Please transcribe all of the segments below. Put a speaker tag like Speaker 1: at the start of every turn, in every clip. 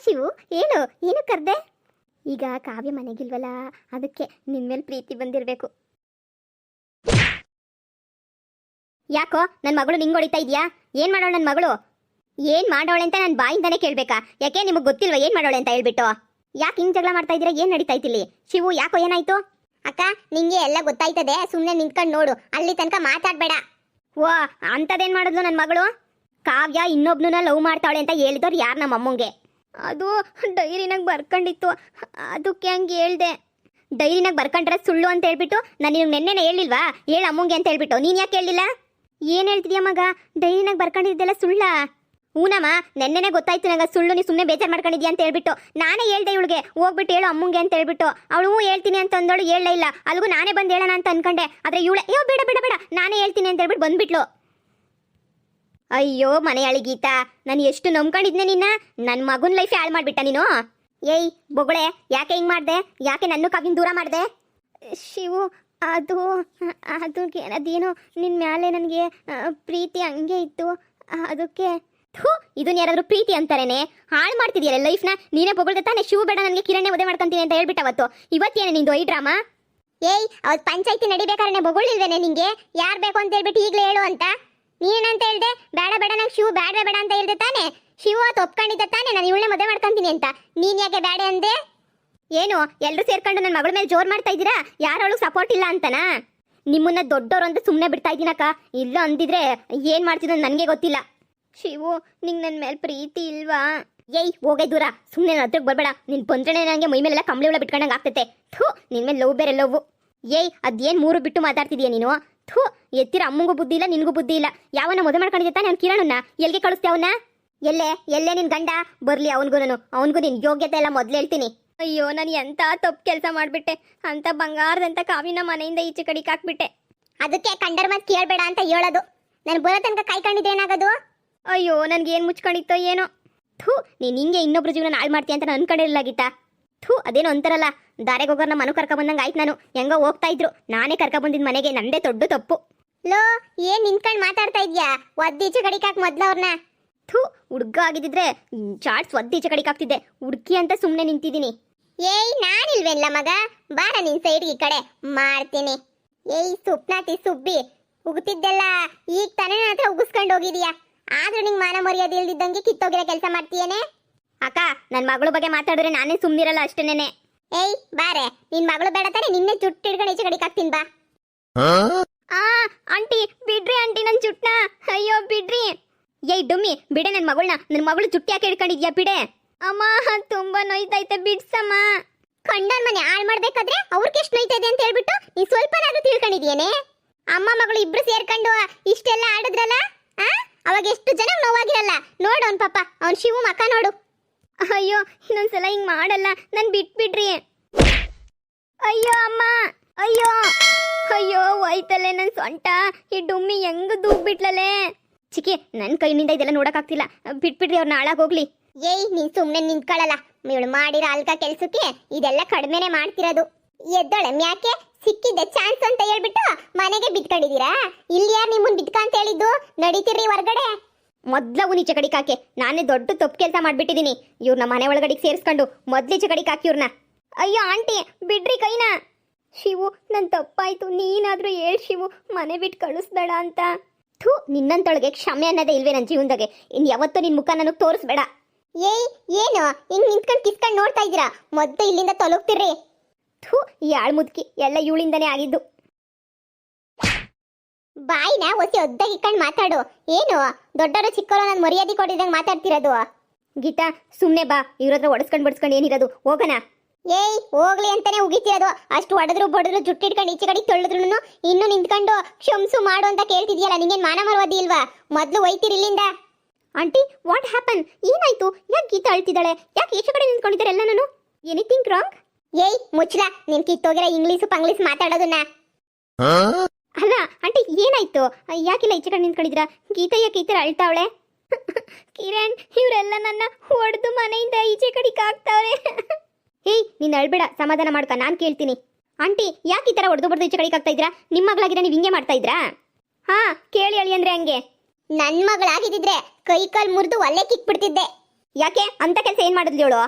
Speaker 1: ಶಿವು, ಏನು ಏನು ಕರ್ದೆ? ಈಗ ಕಾವ್ಯ ಮನೆಗಿಲ್ವಲ್ಲ, ಅದಕ್ಕೆ ನಿನ್ ಮೇಲೆ ಪ್ರೀತಿ ಬಂದಿರಬೇಕು. ಯಾಕೋ ನನ್ನ ಮಗಳು ನಿಂಗೆ ಹೊಡಿತಾ ಇದೆಯಾ? ಏನು ಮಾಡೋಳು ನನ್ನ ಮಗಳು? ಏನು ಮಾಡೋಳೆ ಅಂತ ನಾನು ಬಾಯಿಂದಾನೆ ಕೇಳಬೇಕಾ? ಯಾಕೆ ನಿಮಗೆ ಗೊತ್ತಿಲ್ವಾ ಏನು ಮಾಡೋಳೆ ಅಂತ ಹೇಳ್ಬಿಟ್ಟು? ಯಾಕೆ ಹಿಂಗೆ ಜಗಳ ಮಾಡ್ತಾ ಇದ್ದೀರಾ? ಏನು ನಡೀತಾ ಇತ್ತಿಲ್ಲಿ? ಶಿವು, ಯಾಕೋ ಏನಾಯ್ತು?
Speaker 2: ಅಕ್ಕ, ನಿಂಗೆ ಎಲ್ಲ ಗೊತ್ತಾಯ್ತದೆ, ಸುಮ್ಮನೆ ನಿಂತ್ಕೊಂಡು ನೋಡು, ಅಲ್ಲಿ ತನಕ ಮಾತಾಡಬೇಡ.
Speaker 1: ಓ, ಅಂಥದ್ದೇನು ಮಾಡಿದ್ಲು ನನ್ನ ಮಗಳು? ಕಾವ್ಯ ಇನ್ನೊಬ್ನನ್ನ ಲವ್ ಮಾಡ್ತಾವಳೆ ಅಂತ ಹೇಳಿದವ್ರು ಯಾರು? ನಮ್ಮ ಅಮ್ಮಂಗೆ. ಅದು ಡೈರಿನಾಗ ಬರ್ಕೊಂಡಿತ್ತು, ಅದಕ್ಕೆ ಹಂಗೆ ಹೇಳ್ದೆ. ಡೈರಿನಾಗ ಬರ್ಕೊಂಡ್ರೆ ಸುಳ್ಳು ಅಂತ ಹೇಳ್ಬಿಟ್ಟು ನಾನು ನಿನಗೆ ನೆನ್ನೆನೇ ಹೇಳಿಲ್ವಾ? ಹೇಳು ಅಮ್ಮಂಗೆ ಅಂತ ಹೇಳ್ಬಿಟ್ಟು. ನೀನು ಯಾಕೆ ಹೇಳಿಲ್ಲ? ಏನು ಹೇಳ್ತಿದ್ಯಾ ಮಗ? ಡೈರಿನಾಗ ಬರ್ಕೊಂಡಿದ್ದೆಲ್ಲ ಸುಳ್ಳ? ಹೂನಮ್ಮ, ನೆನ್ನೆನೇ ಗೊತ್ತಾಯ್ತು ನಂಗೆ ಸುಳ್ಳು. ನೀ ಸುಮ್ಮನೆ ಬೇಜಾರು ಮಾಡ್ಕೊಂಡಿದ್ಯಾ ಅಂತ ಹೇಳ್ಬಿಟ್ಟು ನಾನೇ ಹೇಳ್ದೆ ಇವಳಿಗೆ, ಹೋಗ್ಬಿಟ್ಟು ಹೇಳು ಅಮ್ಮಂಗೆ ಅಂತ ಹೇಳ್ಬಿಟ್ಟು. ಅವಳು ಹೇಳ್ತೀನಿ ಅಂತ ಅಂದೋಳು, ಹೇಳಲೇ ಇಲ್ಲ. ಅಲ್ಲಿಗೂ ನಾನೇ ಬಂದು ಹೇಳೋಣ ಅಂತ ಅನ್ಕೊಂಡೆ, ಆದರೆ ಇವಳೆ ಬೇಡ ಬೇಡ ಬೇಡ ನಾನೇ ಹೇಳ್ತೀನಿ ಅಂತ ಹೇಳ್ಬಿಟ್ಟು ಬಂದ್ಬಿಟ್ಲು. ಅಯ್ಯೋ ಮನೆಯಾಳಿ ಗೀತಾ, ನಾನು ಎಷ್ಟು ನಂಬ್ಕೊಂಡಿದ್ನೆ ನಿನ್ನ. ನನ್ನ ಮಗನ ಲೈಫ್ ಹಾಳು ಮಾಡಿಬಿಟ್ಟ ನೀನು. ಏಯ್ ಬೊಗಳೆ, ಯಾಕೆ ಹಿಂಗೆ ಮಾಡಿದೆ? ಯಾಕೆ ನನ್ನ ಕಾವಿನ ದೂರ ಮಾಡಿದೆ? ಶಿವು, ಅದು ಅದೇನೋ ನಿನ್ನ ಮ್ಯಾಲೆ ನನಗೆ ಪ್ರೀತಿ ಹಂಗೆ ಇತ್ತು, ಅದಕ್ಕೆ. ಇದನ್ನ ಯಾರಾದರೂ ಪ್ರೀತಿ ಅಂತಾರೇನೆ? ಹಾಳು ಮಾಡ್ತಿದ್ಯಲ್ಲ ಲೈಫ್ನ. ನೀನೇ ಬೊಗಳ್ದೆ ತಾನೆ ಶಿವು ಬೇಡ ನನಗೆ ಕಿರಣೆ ಮದುವೆ ಮಾಡ್ಕೊಂತೀನಿ ಅಂತ ಹೇಳ್ಬಿಟ್ಟು ಅವತ್ತು. ಇವತ್ತೇನೆ ನಿಂದು ಈ ಡ್ರಾಮಾ?
Speaker 2: ಏಯ್, ಅವತ್ತು ಪಂಚಾಯ್ತಿ ನಡಿಬೇಕಾದ್ರೆ ಬೊಗಳಿಲ್ವೇನೆ ನಿಂಗೆ? ಯಾರು ಬೇಕು ಅಂತ ಹೇಳ್ಬಿಟ್ಟು ಈಗಲೇ ಹೇಳು ಅಂತ ನೀನಂತ ಹೇಳ್ದೆ? ಬೇಡ ಬೇಡ ನಂಗೆ ಶಿವು ಬೇಡ ಬೇಡ ಅಂತ ಹೇಳ್ದೆ ತಾನೆ? ಶಿವು ಅವತ್ತು ಒಪ್ಕೊಂಡಿದ್ದ ತಾನೆ ನಾನು ಇವಳನ್ನೇ ಮದುವೆ ಮಾಡ್ಕೊಂತೀನಿ ಅಂತ. ನೀನು ಯಾಕೆ ಬೇಡ ಅಂದೆ?
Speaker 1: ಏನು ಎಲ್ಲರೂ ಸೇರ್ಕೊಂಡು ನನ್ನ ಮಗಳ ಮೇಲೆ ಜೋರು ಮಾಡ್ತಾ ಇದ್ದೀರಾ? ಯಾರವಳು ಸಪೋರ್ಟ್ ಇಲ್ಲ ಅಂತನಾ? ನಿಮ್ಮನ್ನ ದೊಡ್ಡವರು ಅಂತ ಸುಮ್ಮನೆ ಬಿಡ್ತಾ ಇದ್ದೀನಕ್ಕ. ಇಲ್ಲ ಅಂದಿದ್ರೆ ಏನು ಮಾಡ್ತಿದ್ರು ನನಗೆ ಗೊತ್ತಿಲ್ಲ. ಶಿವು, ನಿಂಗೆ ನನ್ನ ಮೇಲೆ ಪ್ರೀತಿ ಇಲ್ವಾ? ಏಯ್ ಹೋಗೇ ದೂರ, ಸುಮ್ಮನೆ ನನ್ನ ಹತ್ರಕ್ಕೆ ಬರಬೇಡ. ನೀನು ಬಂದ್ರೆ ನನಗೆ ಮೈ ಮೇಲೆಲ್ಲ ಕಂಬಳಿ ಒಳ ಬಿಟ್ಕೊಂಡಂಗೆ ಆಗ್ತೈತೆ. ಥೂ, ನಿನ್ನ ಮೇಲೆ ಲವ್ ಬೇರೆ ಲವ್. ಏಯ್ ಅದೇನು ಮೂರು ಬಿಟ್ಟು ಮಾತಾಡ್ತಿದೀಯ ನೀನು? ಥೂ, ಎತ್ತಿರ ಅಮ್ಮಂಗೂ ಬುದ್ಧಿ ಇಲ್ಲ, ನಿನಗೂ ಬುದ್ಧಿ ಇಲ್ಲ. ಯಾವನ್ನ ಮದುವೆ ಮಾಡ್ಕೊಂಡಿದ್ದೆ ತಾನೆ ನಾನು ಕಿರಣನ್ನ? ಎಲ್ಲಿಗೆ ಕಳಿಸ್ತೆ ಅವನ್ನ? ಎಲ್ಲೇ ನಿನ್ನ ಗಂಡ ಬರಲಿ, ಅವನಿಗೂ ನಿನ್ನ ಯೋಗ್ಯತೆ ಎಲ್ಲ ಮೊದಲು ಹೇಳ್ತೀನಿ. ಅಯ್ಯೋ, ನಾನು ಎಂಥ ತಪ್ಪು ಕೆಲಸ ಮಾಡಿಬಿಟ್ಟೆ. ಅಂತ ಬಂಗಾರದಂತ ಕಾವಿನ ಮನೆಯಿಂದ ಈಚೆ ಕಡೆಗೆ ಹಾಕ್ಬಿಟ್ಟೆ.
Speaker 2: ಅದಕ್ಕೆ ಕಂಡರ್ ಮಾತು ಕೇಳಬೇಡ ಅಂತ ಹೇಳೋದು. ನಾನು ಬರೋ ತನಕ ಕಾಯ್ಕೊಂಡಿದ್ರೆ ಏನಾಗೋದು?
Speaker 1: ಅಯ್ಯೋ, ನನಗೇನು ಮುಚ್ಕೊಂಡಿತ್ತೋ ಏನೋ. ಥೂ, ನೀನು ಹಿಂಗೆ ಇನ್ನೊಬ್ರು ಜೀವನ ಹಾಳು ಮಾಡ್ತೀಯ ಅಂತ ನಾನು ಅನ್ಕೊಂಡಿರಲಿಲ್ಲ ಗೀತಾ. ಥೂ, ಅದೇನೋ ಅಂತಾರಲ್ಲ, ದಾರೆಗೆ ಹೋಗೋರು ನಮ್ಮ ಮನೆ ಕರ್ಕೊಂಬಂದಂಗೆ ಆಯ್ತು. ನಾನು ಹೆಂಗೋ ಹೋಗ್ತಾ ಇದ್ರು, ನಾನೇ ಕರ್ಕೊಂಬಂದಿದ್ದು ಮನೆಗೆ. ನಂದೇ ದೊಡ್ಡ ತಪ್ಪು.
Speaker 2: ಲೋ, ಏನು ನಿಂತ್ಕೊಂಡು ಮಾತಾಡ್ತಾ ಇದೆಯಾ? ಒದ್ದೀಚೆ ಕಡಿಕಾಕ್ ಮೊದಲು ಅವ್ರನ್ನ.
Speaker 1: ಥೂ, ಹುಡುಗ ಆಗಿದ್ದಿದ್ರೆ ಚಾಟ್ಸ್ ಒದ್ದೀಚೆ ಕಡಿಗೆ ಆಗ್ತಿದ್ದೆ. ಹುಡುಕಿ ಅಂತ ಸುಮ್ಮನೆ ನಿಂತಿದ್ದೀನಿ.
Speaker 2: ಏಯ್, ನಾನಿಲ್ವೆಲ್ಲ ಮಗ, ಬಾರ ನಿನ್ ಸೈಡ್ಗೆ ಈ ಕಡೆ ಮಾಡ್ತೀನಿ. ಏಯ್ ಸುಪ್ನಾತಿ ಸುಬ್ಬಿ, ಉಗುತ್ತಿದ್ದೆಲ್ಲ ಈಗ ತಾನೇ ನನ್ನ ಹತ್ರ ಉಗಿಸ್ಕೊಂಡು ಹೋಗಿದೀಯಾ. ಆದ್ರೂ ನಿಂಗೆ ಮಾನ ಮರ್ಯಾದೆ ಇಲ್ದಿದ್ದಂಗೆ ಕಿತ್ತೋಗಿರೋ ಕೆಲಸ ಮಾಡ್ತೀಯೇನೆ?
Speaker 1: ಅಕ್ಕ, ನನ್ನ ಮಗಳ ಬಗ್ಗೆ ಮಾತಾಡಿದ್ರೆ ನಾನೇ ಸುಮ್ಮನಿರಲ್ಲ ಅಷ್ಟೇನೆ.
Speaker 2: ಏಯ್ ಬಾರೆ, ನಿನ್ ಮಗಳು ಬೇಡ ತಾನೆ? ನಿನ್ನೆ ಜುಟ್ಟು ಹಿಡ್ಕೊಂಡು ಈಚೆ ಕಡಿಗೆ ಹಾಕ್ತೀನಿ ಬಾ.
Speaker 1: ಆಂಟಿ ಬಿಡ್ರಿ, ಆಂಟಿ ನನ್ನ ಜುಟ್ಟನ. ಅಯ್ಯೋ ಬಿಡ್ರಿ. ಏಯ್ ಡುಮ್ಮಿ, ಬಿಡೆ ನನ್ನ ಮಗಳನ್ನ. ನನ್ನ ಮಗಳು ಜುಟ್ಟು ಯಾಕೆ ಹಿಡ್ಕೊಂಡಿದ್ಯಾ? ಬಿಡೆ. ಅಮ್ಮ, ತುಂಬಾ ನೋಯ್ತೈತೆ, ಬಿಡ್ಸಮ್ಮ.
Speaker 2: ಕಂಡನ್ ಮನೆ ಹಾಳು ಮಾಡ್ಬೇಕಾದ್ರೆ ಅವ್ರಿಗೆ ಎಷ್ಟು ನೋಯ್ತದೆ ಅಂತ ಹೇಳ್ಬಿಟ್ಟು ನೀ ಸ್ವಲ್ಪನಾದ್ರೂ ತಿಳ್ಕೊಂಡಿದ್ಯೇನೆ? ಅಮ್ಮ ಮಗಳು ಇಬ್ರು ಸೇರ್ಕೊಂಡು ಇಷ್ಟೆಲ್ಲ ಆಡಿದ್ರಲ್ಲ, ಅವಾಗ ಎಷ್ಟು ಜನ ನೋವಾಗಿರಲ್ಲ. ನೋಡು ಅವ್ನ ಪಾಪ, ಅವ್ನ ಶಿವು ಮಕ್ಕ ನೋಡು.
Speaker 1: ಅಯ್ಯೋ, ಇನ್ನೊಂದ್ಸಲ ಹಿಂಗ್ ಮಾಡಲ್ಲ, ನನ್ ಬಿಟ್ಬಿಡ್ರಿ. ಅಯ್ಯೋ ಅಮ್ಮ, ಅಯ್ಯೋ ಅಯ್ಯೋ, ಹೋಯ್ತಲ್ಲೇ ನನ್ ಸೊಂಟ. ಈ ಡುಮ್ಮಿ ಹೆಂಗ್ ದೂಗ್ಬಿಟ್ಲಲ್ಲೇ. ಚಿಕ್ಕಿ, ನನ್ನ ಕೈನಿಂದ ಇದೆಲ್ಲ ನೋಡಕ್ಕಾಗ್ತಿಲ್ಲ, ಬಿಟ್ಬಿಡ್ರಿ, ಅವ್ರನ್ನ ಹಾಳಾಗೋಗ್ಲಿ.
Speaker 2: ಏಯ್, ನೀನ್ ಸುಮ್ನೆ ನಿಂತ್ಕೊಳ್ಳಲ್ಲ. ಇವಳು ಮಾಡಿರೋ ಅಲ್ಕ ಕೆಲ್ಸಕ್ಕೆ ಇದೆಲ್ಲ ಕಡಿಮೆನೆ ಮಾಡ್ತಿರೋದು. ಎದ್ದೊಳೆ ಮ್ಯಾಕೆ ಸಿಕ್ಕಿದ್ದೆ ಚಾನ್ಸ್ ಅಂತ ಹೇಳ್ಬಿಟ್ಟು ಮನೆಗೆ ಬಿಟ್ಕೊಂಡಿದೀರಾ? ಇಲ್ಲಿ ಯಾರು ನಿಮ್ಮನ್ ಬಿಟ್ಕ ಅಂತ ಹೇಳಿದ್ದು? ನಡೀತಿರ್ರಿ ಹೊರಗಡೆ.
Speaker 1: ಮೊದ್ಲವು ನೀಚೆ ಕಡಿಗೆ ಹಾಕಿ. ನಾನೇ ದೊಡ್ಡ ತಪ್ಪು ಕೆಲಸ ಮಾಡ್ಬಿಟ್ಟಿದೀನಿ. ಇವ್ರನ್ನ ಮನೆ ಒಳಗಡೆಗೆ ಸೇರಿಸ್ಕೊಂಡು ಮೊದ್ಲೀಚೆ ಕಡಿಗೆ ಹಾಕಿ ಇವ್ರನ್ನ. ಅಯ್ಯೋ ಆಂಟಿ, ಬಿಡ್ರಿ ಕೈನ. ಶಿವು, ನನ್ ತಪ್ಪಾಯ್ತು, ನೀನಾದ್ರೂ ಹೇಳ್ ಶಿವು, ಮನೆ ಬಿಟ್ಟು ಕಳಿಸ್ಬೇಡ ಅಂತ. ಥೂ, ನಿನ್ನಂತೊಳಗೆ ಕ್ಷಮೆ ಅನ್ನೋದೇ ಇಲ್ವೇ ನನ್ನ ಜೀವನದಾಗೆ. ಇನ್ ಯಾವತ್ತೂ ನಿನ್ ಮುಖ ನನಗೆ ತೋರಿಸ್ಬೇಡ.
Speaker 2: ಏಯ್, ಏನು ಹಿಂಗ್ ನಿಂತ್ಕೊಂಡು ಕಿಸ್ಕೊಂಡು ನೋಡ್ತಾ ಇದ್ದೀರಾ? ಮೊದ್ಲು ಇಲ್ಲಿಂದ ತೊಲಗ್ತಿರ್ರಿ.
Speaker 1: ಥೂ, ಈ ಆಳ್ಮುದ್ಕಿ ಎಲ್ಲ ಇವಳಿಂದನೇ ಆಗಿದ್ದು.
Speaker 2: ಬಾಯಿನ ಒಸಿ ಒದ್ದಾಗಿ ಇಟ್ಕೊಂಡು ಮಾತಾಡು. ಏನು ದೊಡ್ಡವರು ಚಿಕ್ಕವರು ನಾನು ಮರ್ಯಾದೆ ಕೊಟ್ಟಿದಂಗೆ ಮಾತಾಡ್ತಿರೋದು?
Speaker 1: ಗೀತಾ, ಸುಮ್ಮನೆ ಬಾ. ಇವ್ರ ಹತ್ರ ಒಡಿಸ್ಕೊಂಡು ಬಡಿಸ್ಕೊಂಡು ಏನಿರೋದು, ಹೋಗೋಣ.
Speaker 2: ಏಯ್, ಹೋಗ್ಲಿ ಅಂತಾನೆ ಉಗಿತಿರೋದು. ಅಷ್ಟು ಹೊಡೆದ್ರು ಬಡದ್ರು ಜುಟ್ಟಿಡ್ಕೊಂಡು ಈಚೆ ಕಡೆ ತೊಳೆದ್ರು ಇನ್ನು ನಿಂತ್ಕೊಂಡು ಕ್ಷಮ್ಸು ಮಾಡು ಅಂತ ಕೇಳ್ತಿದ್ಯಲ್ಲ. ನಿಂಗೇನು ಮಾನ ಮರ್ಯಾದೆ ಇಲ್ವಾ? ಮೊದ್ಲು ಒಯ್ತೀರಿ ಇಲ್ಲಿಂದ.
Speaker 1: Aunty, what happen? ಏನಾಯ್ತು? ಯಾಕೆ ಗೀತಾ ಅಳ್ತಿದ್ದಾಳೆ? ಯಾಕೆ ಈಚೆ ಕಡೆ ನಿಂತ್ಕೊಂಡಿದ್ದಾರೆ ಎಲ್ಲ? ನಾನು ಎನಿಥಿಂಗ್ ರಾಂಗ್?
Speaker 2: ಏಯ್ ಮುಚ್ಚಲ, ನಿನ್ ಕಿತ್ತೋಗಿರೋ ಇಂಗ್ಲೀಷು ಪಂಗ್ಲೀಷ್ ಮಾತಾಡೋದನ್ನ.
Speaker 1: ಅಲ್ಲ ಆಂಟಿ, ಏನಾಯ್ತು? ಯಾಕಿಲ್ಲ ಈಚೆ ಕಡೆ ನಿಂತ್ಕೊಂಡಿದ್ದೀರಾ? ಗೀತಾ ಯಾಕೆ ಈ ಥರ ಅಳ್ತಾವಳೆ? ಕಿರಣ್, ಇವರೆಲ್ಲ ನನ್ನ ಹೊಡೆದು ಮನೆಯಿಂದ ಈಚೆ ಕಡೆಗೆ ಹಾಕ್ತಾವ್ರೆ. ಏಯ್, ನೀನು ಅಳ್ಬೇಡ, ಸಮಾಧಾನ ಮಾಡ್ಕ, ನಾನು ಕೇಳ್ತೀನಿ. ಆಂಟಿ, ಯಾಕೆ ಈ ಥರ ಹೊಡೆದು ಬಡ್ದು ಈಚೆ ಕಡೆಗೆ ಹಾಕ್ತಾ ಇದ್ರಾ? ನಿಮ್ಮ ಮಗಳಾಗಿರ ನೀವು ಹಿಂಗೆ ಮಾಡ್ತಾ ಇದ್ರಾ? ಕೇಳಿ ಅಳಿ ಅಂದ್ರೆ ಹಂಗೆ.
Speaker 2: ನನ್ ಮಗಳಾಗಿದ್ದಿದ್ರೆ ಕೈ ಕಾಲ್ ಮುರಿದು ಒಳ್ಳೆ ಕಿಕ್ಬಿಡ್ತಿದ್ದೆ.
Speaker 1: ಯಾಕೆ ಅಂತ ಕೆಲಸ ಏನ್ ಮಾಡಿದ್ಲು ಇವಳು?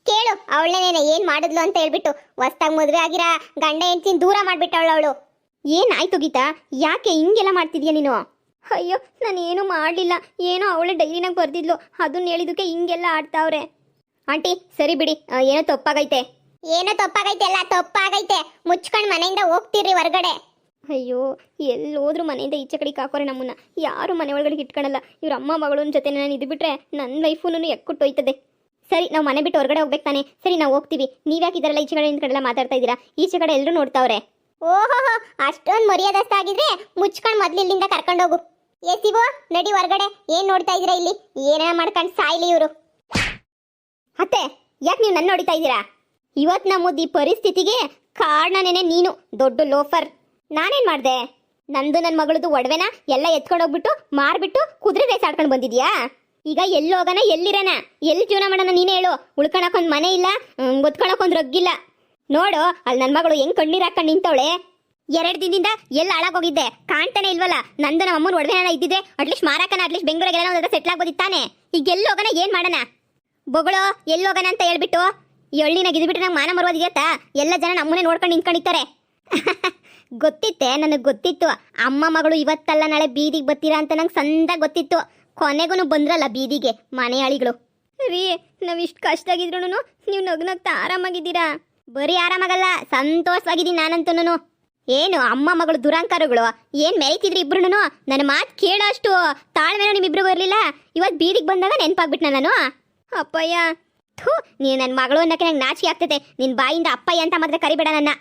Speaker 2: ಕೇಳು ಅವಳೇನೇನೆ ಏನ್ ಮಾಡಿದ್ಲು ಅಂತ ಹೇಳ್ಬಿಟ್ಟು. ಹೊಸ್ದಾಗ್ ಮದ್ವೆ ಆಗಿರ ಗಂಡ ಹೆಂಡ್ತಿನ ದೂರ ಮಾಡ್ಬಿಟ್ಟವಳು ಅವಳು.
Speaker 1: ಏನಾಯ್ತು ಗೀತಾ, ಯಾಕೆ ಹಿಂಗೆಲ್ಲ ಮಾಡ್ತಿದ್ಯಾ ನೀನು? ಅಯ್ಯೋ ನಾನು ಏನು ಮಾಡಲಿಲ್ಲ, ಏನೋ ಅವಳೆ ಡೈರಿನಾಗ ಬರ್ದಿದ್ಲು, ಅದನ್ನ ಹೇಳಿದಕ್ಕೆ ಹಿಂಗೆಲ್ಲ ಆಡ್ತಾವ್ರೆ. ಆಂಟಿ ಸರಿ ಬಿಡಿ, ಏನೋ ತಪ್ಪಾಗೈತೆ.
Speaker 2: ಏನೋ ತಪ್ಪಾಗೈತೆ, ಎಲ್ಲ ತಪ್ಪಾಗೈತೆ. ಮುಚ್ಕೊಂಡ್ ಮನೆಯಿಂದ ಹೋಗ್ತೀರಿ ಹೊರಗಡೆ.
Speaker 1: ಅಯ್ಯೋ ಎಲ್ಲಿ ಹೋದ್ರು ಮನೆಯಿಂದ ಈಚೆ ಕಡೆಗೆ ಹಾಕೋರೆ ನಮ್ಮನ್ನ, ಯಾರು ಮನೆ ಒಳಗಡೆ ಇಟ್ಕೊಳಲ್ಲ. ಇವ್ರ ಅಮ್ಮ ಮಗಳ ಜೊತೆ ನಾನು ಇದು ಬಿಟ್ರೆ ನನ್ನ ಲೈಫೂ ಎಕ್ಕುಟ್ಟೋಯ್ತದೆ. ಸರಿ ನಾವು ಮನೆ ಬಿಟ್ಟು ಹೊರಗಡೆ ಹೋಗ್ಬೇಕು ತಾನೆ? ಸರಿ ನಾವು ಹೋಗ್ತೀವಿ. ನೀವ್ಯಾಕೆ ಇದರೆಲ್ಲ ಈಚೆ ಕಡೆ ಕಡೆ ಎಲ್ಲ ಮಾತಾಡ್ತಾ ಇದ್ದೀರಾ? ಈಚೆ ಕಡೆ ಎಲ್ಲರೂ ನೋಡ್ತಾವ್ರೆ.
Speaker 2: ಓಹೋ ಅಷ್ಟೊಂದು ಮರ್ಯಾದಸ್ತಾಗಿದ್ರೆ ಮುಚ್ಕೊಂಡ್ ಮೊದ್ಲು ಇಲ್ಲಿಂದ ಕರ್ಕೊಂಡೋಗು. ಏ ಶಿವು ನಡಿ ಹೊರಗಡೆ. ಏನ್ ನೋಡ್ತಾ ಇದ್ದೀರಾ ಇಲ್ಲಿ? ಏನೇನ ಮಾಡ್ಕೊಂಡು ಸಾಯ್ಲಿ ಇವರು.
Speaker 1: ಅತ್ತೆ ಯಾಕೆ ನೀವು ನನ್ನ ನೋಡ್ತಾ ಇದ್ದೀರಾ? ಇವತ್ತು ನಮ್ಮದು ಈ ಪರಿಸ್ಥಿತಿಗೆ ಕಾರಣನೇನೆ ನೀನು, ದೊಡ್ಡ ಲೋಫರ್. ನಾನೇನ್ ಮಾಡ್ದೆ? ನಂದು ನನ್ನ ಮಗಳದು ಒಡವೆನ ಎಲ್ಲ ಎತ್ಕೊಂಡು ಹೋಗ್ಬಿಟ್ಟು ಮಾರ್ಬಿಟ್ಟು ಕುದುರೆ ರೇಸ್ ಆಡ್ಕೊಂಡು ಬಂದಿದ್ಯಾ? ಈಗ ಎಲ್ಲಿ ಹೋಗೋಣ, ಎಲ್ಲಿರೋಣ, ಎಲ್ಲಿ ಜೀವನ ಮಾಡೋಣ ನೀನೇ ಹೇಳು. ಉಳ್ಕೊಳಕೊಂದ್ ಮನೆ ಇಲ್ಲ, ಒತ್ಕೊಳಕೊಂದ್ ರೊಗ್ಗಿಲ್ಲ. ನೋಡು ಅಲ್ಲಿ ನನ್ನ ಮಗಳು ಹೆಂಗ್ ಕಣ್ಣೀರ್ ಹಾಕೊಂಡು ನಿಂತವಳೆ. 2 ದಿನದಿಂದ ಎಲ್ಲಿ ಹಾಳಾಗೋಗಿದ್ದೆ ಕಾಣ್ತಾನೆ ಇಲ್ವಲ್ಲ. ನಂದು ನಮ್ಮ ಅಮ್ಮನ ಒಡವೆನ ಇದ್ದಿದೆ ಅಟ್ಲೀಸ್ಟ್ ಮಾರಾಕನ, ಅಟ್ಲೀಸ್ಟ್ ಬೆಂಗಳೂರಿಗೆಲ್ಲ ಒಂದು ಸೆಟ್ಲ್ ಆಗ್ಬೋದಿತ್ತಾನೆ. ಈಗ ಎಲ್ಲಿ ಹೋಗೋಣ, ಏನ್ ಮಾಡೋಣ? ಬೊಗಳು ಎಲ್ಲಿ ಹೋಗೋಣ ಅಂತ ಹೇಳ್ಬಿಟ್ಟು ಈ ಹಳ್ಳಿನಾಗ ಇದ್ಬಿಟ್ಟು ನಂಗೆ ಮಾನ ಮರವಾದಿಗತ್ತಾ? ಎಲ್ಲ ಜನ ನಮ್ಮನ್ನೇ ನೋಡ್ಕೊಂಡು ನಿಂತ್ಕೊಂಡಿರ್ತಾರೆ. ಗೊತ್ತಿತ್ತೆ, ನನಗೆ ಗೊತ್ತಿತ್ತು ಅಮ್ಮ ಮಗಳು ಇವತ್ತಲ್ಲ ನಾಳೆ ಬೀದಿಗೆ ಬರ್ತೀರಾ ಅಂತ ನಂಗೆ ಸಂದ ಗೊತ್ತಿತ್ತು. ಕೊನೆಗೂ ಬಂದ್ರಲ್ಲ ಬೀದಿಗೆ ಮನೆಯಾಳಿಗಳು. ರೀ ನಾವಿಷ್ಟು ಕಷ್ಟಾಗಿದ್ರು ನೀವು ನಗ್ನಗ್ತಾ ಆರಾಮಾಗಿದ್ದೀರಾ? ಬರೀ ಆರಾಮಾಗಲ್ಲ, ಸಂತೋಷವಾಗಿದ್ದೀನಿ ನಾನಂತೂ. ಏನು ಅಮ್ಮ ಮಗಳು ದುರಂಕಾರಗಳು, ಏನ್ ಮೆರೀತಿದ್ರಿ ಇಬ್ರು. ನನ್ನ ಮಾತು ಕೇಳೋ ಅಷ್ಟು ತಾಳ್ಮೆನೂ ನಿಮ್ಮಿಬ್ರಿಗೂ ಇರಲಿಲ್ಲ. ಇವತ್ತು ಬೀದಿಗೆ ಬಂದಾಗ ನೆನಪಾಗ್ಬಿಟ್ನ ನಾನು. ಅಪ್ಪಯ್ಯ ಥೂ, ನೀನು ನನ್ನ ಮಗಳು ಅನ್ನಕ್ಕೆ ನಂಗೆ ನಾಚಿಕೆ ಆಗ್ತೈತೆ. ನಿನ್ನ ಬಾಯಿಂದ ಅಪ್ಪಯ್ಯ ಅಂತ ಮಾತ್ರ ಕರಿಬೇಡ ನನ್ನ.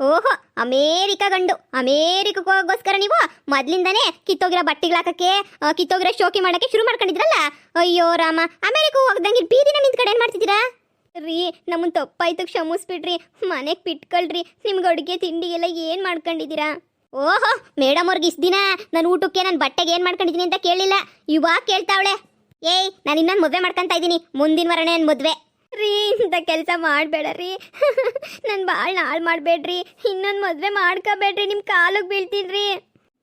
Speaker 1: ಓಹೋ ಅಮೇರಿಕಾ ಗಂಡು, ಅಮೇರಿಕಕ್ಕೋಸ್ಕರ ನೀವು ಮೊದ್ಲಿಂದಾನೇ ಕಿತ್ತೋಗಿರೋ ಬಟ್ಟೆಗಳು ಹಾಕಕ್ಕೆ, ಕಿತ್ತೋಗಿರೋ ಶೋಕಿ ಮಾಡಕ್ಕೆ ಶುರು ಮಾಡ್ಕೊಂಡಿದ್ರಲ್ಲ. ಅಯ್ಯೋ ರಾಮ, ಅಮೇರಿಕ ಹೋಗ್ದಂಗೆ ಬೀದಿನ ನಿಂತ ಕಡೆ ಏನ್ ಮಾಡ್ತಿದ್ದೀರಾ? ರೀ ನಮ್ಮನ್ನ ತಪ್ಪಾಯ್ತು, ಕ್ಷಮಿಸ್ಬಿಡ್ರಿ. ಮನೆಗೆ ಬಿಟ್ಕೊಳ್ರಿ. ನಿಮ್ಗೆ ಅಡುಗೆ ತಿಂಡಿಗೆಲ್ಲ ಏನು ಮಾಡ್ಕೊಂಡಿದ್ದೀರಾ? ಓಹೋ ಮೇಡಮ್ ಅವ್ರಿಗೆ ಇಷ್ಟು ದಿನ ನನ್ನ ಊಟಕ್ಕೆ ನನ್ನ ಬಟ್ಟೆಗೆ ಏನು ಮಾಡ್ಕೊಂಡಿದ್ದೀನಿ ಅಂತ ಕೇಳಿಲ್ಲ, ಇವಾಗ ಕೇಳ್ತಾವಳೆ. ಏಯ್ ನಾನು ಇನ್ನೊಂದು ಮದುವೆ ಮಾಡ್ಕೊತಾ ಇದ್ದೀನಿ, ಮುಂದಿನ ವಾರನೇ ನನ್ನ ಮದುವೆ. ರೀ ಇಂಥ ಕೆಲಸ ಮಾಡಬೇಡ ರೀ, ನನ್ನ ಭಾಳ ಹಾಳು ಮಾಡಬೇಡ್ರಿ. ಇನ್ನೊಂದು ಮದುವೆ ಮಾಡ್ಕೋಬೇಡ್ರಿ, ನಿಮ್ಮ ಕಾಲಿಗೆ ಬೀಳ್ತಿದ್ರಿ.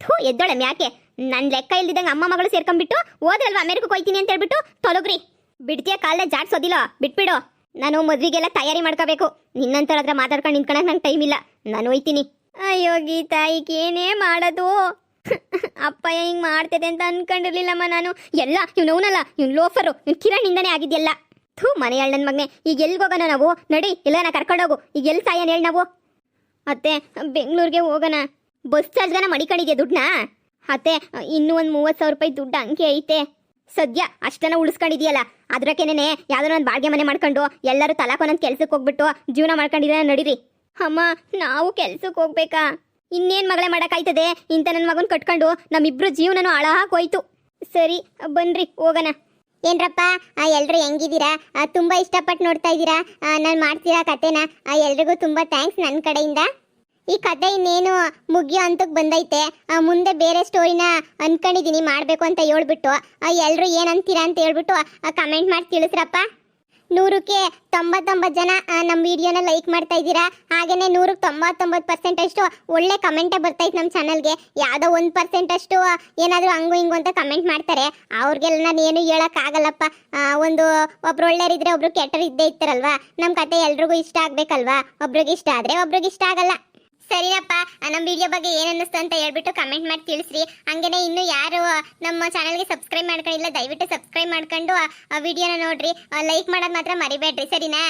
Speaker 1: ಥೂ ಎದ್ದೋಳೆ ಯಾಕೆ? ನನ್ನ ಲೆಕ್ಕ ಇಲ್ದಿದ್ದಂಗೆ ಅಮ್ಮ ಮಗಳು ಸೇರ್ಕೊಂಡ್ಬಿಟ್ಟು ಹೋದ್ರಲ್ವ ಅಮೇರಿಕಕ್ಕೆ ಹೋಯ್ತೀನಿ ಅಂತ ಹೇಳ್ಬಿಟ್ಟು ತೊಲಗ್ರಿ. ಬಿಡ್ತೀಯ ಕಾಲೇ ಜಾಡ್ಸೋದಿಲ್ಲ, ಬಿಟ್ಬಿಡು. ನಾನು ಮದ್ವಿಗೆಲ್ಲ ತಯಾರಿ ಮಾಡ್ಕೋಬೇಕು. ನಿನ್ನಂತರ ಹತ್ರ ಮಾತಾಡ್ಕೊಂಡು ನಿಂತ್ಕೊಳಕ್ ನಂಗೆ ಟೈಮ್ ಇಲ್ಲ, ನಾನು ಹೋಯ್ತೀನಿ. ಅಯ್ಯೋ ಗೀತಾ ಈಗ ಏನೇ ಮಾಡೋದು? ಅಪ್ಪಯ್ಯ ಹಿಂಗೆ ಮಾಡ್ತಿದೆ ಅಂತ ಅನ್ಕೊಂಡಿರ್ಲಿಲ್ಲಮ್ಮ ನಾನು. ಎಲ್ಲ ಇವ್ನವನಲ್ಲ, ಇವ್ನು ಲೋಫರು, ಇವ್ನು ಕಿರಣಿಂದನೇ ಆಗಿದೆಯಲ್ಲ. ಥೂ ಮನೆಯಾಳ ನನ್ನ ಮಗನೆ. ಈಗ ಎಲ್ಲಿಗೆ ಹೋಗೋಣ ನಾವು? ನಡಿ ಎಲ್ಲ ನಾ ಕರ್ಕೊಂಡೋಗು. ಈಗ ಎಲ್ಲಿ ಸಾಯನ್ ಹೇಳಿ ನಾವು? ಅತ್ತೆ ಬೆಂಗಳೂರಿಗೆ ಹೋಗೋಣ. ಬಸ್ ಚಾರ್ಜ್ಗನ ಮಡಿಕೊಂಡಿದ್ಯಾ ದುಡ್ಡನ್ನ? ಅತ್ತೆ ಇನ್ನೂ ಒಂದು 30,000 ರೂಪಾಯಿ ದುಡ್ಡು ಅಂಕೆ ಐತೆ. ಸದ್ಯ ಅಷ್ಟನ್ನ ಉಳಿಸ್ಕೊಂಡಿದ್ಯಲ್ಲ, ಅದ್ರಕ್ಕೇನೆ ಯಾವ್ದಾರ ಒಂದು ಬಾಡಿಗೆ ಮನೆ ಮಾಡ್ಕೊಂಡು ಎಲ್ಲರೂ ತಲಾಕೊಂದೊಂದು ಕೆಲ್ಸಕ್ಕೆ ಹೋಗ್ಬಿಟ್ಟು ಜೀವನ ಮಾಡ್ಕೊಂಡಿದ್ರೆ ನಡೀರಿ. ಅಮ್ಮ ನಾವು ಕೆಲ್ಸಕ್ಕೆ ಹೋಗ್ಬೇಕಾ? ಇನ್ನೇನು ಮಗಳೇ ಮಾಡೋಕ್ಕಾಯ್ತದೆ? ಇಂಥ ನನ್ನ ಮಗನ ಕಟ್ಕೊಂಡು ನಮ್ಮಿಬ್ರು ಜೀವನನೂ ಹಾಳಾಗೋಯ್ತು. ಸರಿ ಬನ್ರಿ ಹೋಗೋಣ.
Speaker 2: ಏನ್ರಪ್ಪ ಎಲ್ರು ಹೆಂಗಿದ್ದೀರಾ? ತುಂಬಾ ಇಷ್ಟಪಟ್ಟು ನೋಡ್ತಾ ಇದ್ದೀರಾ ನಾನು ಮಾಡ್ತೀರಾ ಕತೆನ. ಎಲ್ರಿಗೂ ತುಂಬಾ ಥ್ಯಾಂಕ್ಸ್ ನನ್ನ ಕಡೆಯಿಂದ. ಈ ಕತೆ ಇನ್ನೇನು ಮುಗಿಯೋ ಅಂತಕ್ಕೆ ಬಂದೈತೆ. ಮುಂದೆ ಬೇರೆ ಸ್ಟೋರಿನ ಅನ್ಕೊಂಡಿದ್ದೀನಿ ಮಾಡಬೇಕು ಅಂತ ಹೇಳ್ಬಿಟ್ಟು. ಎಲ್ರು ಏನಂತೀರಾ ಅಂತ ಹೇಳ್ಬಿಟ್ಟು ಕಮೆಂಟ್ ಮಾಡಿ ತಿಳಿಸ್ರಪ್ಪ. 100ಕ್ಕೆ 99 ಜನ ನಮ್ಮ ವಿಡಿಯೋನ ಲೈಕ್ ಮಾಡ್ತಾ ಇದ್ದೀರಾ. ಹಾಗೇನೆ 100ಕ್ಕೆ 99% ಅಷ್ಟು ಒಳ್ಳೆ ಕಮೆಂಟೇ ಬರ್ತೈತೆ ನಮ್ಮ ಚಾನಲ್ಗೆ. ಯಾವುದೋ 1% ಅಷ್ಟು ಏನಾದರೂ ಹಂಗು ಹಿಂಗು ಅಂತ ಕಮೆಂಟ್ ಮಾಡ್ತಾರೆ. ಅವ್ರಿಗೆಲ್ಲ ನಾನು ಏನು ಹೇಳೋಕ್ಕಾಗಲ್ಲಪ್ಪ. ಒಬ್ರು ಒಳ್ಳೆಯರಿದ್ರೆ ಒಬ್ರು ಕೆಟ್ಟರು ಇದ್ದೇ ಇರ್ತಾರಲ್ವಾ. ನಮ್ಮ ಕತೆ ಎಲ್ರಿಗೂ ಇಷ್ಟ ಆಗಬೇಕಲ್ವಾ? ಒಬ್ರಿಗೆ ಇಷ್ಟ ಆದರೆ ಒಬ್ರಿಗೆ ಇಷ್ಟ ಆಗಲ್ಲ. ಸರಿನಪ್ಪ, ನಮ್ಮ ವಿಡಿಯೋ ಬಗ್ಗೆ ಏನು ಅನ್ನಿಸ್ತು ಅಂತ ಹೇಳ್ಬಿಟ್ಟು ಕಮೆಂಟ್ ಮಾಡಿ ತಿಳಿಸ್ರಿ. ಹಂಗೇನೆ ಇನ್ನು ಯಾರು ನಮ್ಮ ಚಾನಲ್ಗೆ ಸಬ್ಸ್ಕ್ರೈಬ್ ಮಾಡ್ಕೊಂಡಿಲ್ಲ ದಯವಿಟ್ಟು ಸಬ್ಸ್ಕ್ರೈಬ್ ಮಾಡ್ಕೊಂಡು ವಿಡಿಯೋನ ನೋಡ್ರಿ. ಲೈಕ್ ಮಾಡೋದು ಮಾತ್ರ ಮರಿಬೇಡ್ರಿ, ಸರಿನಾ?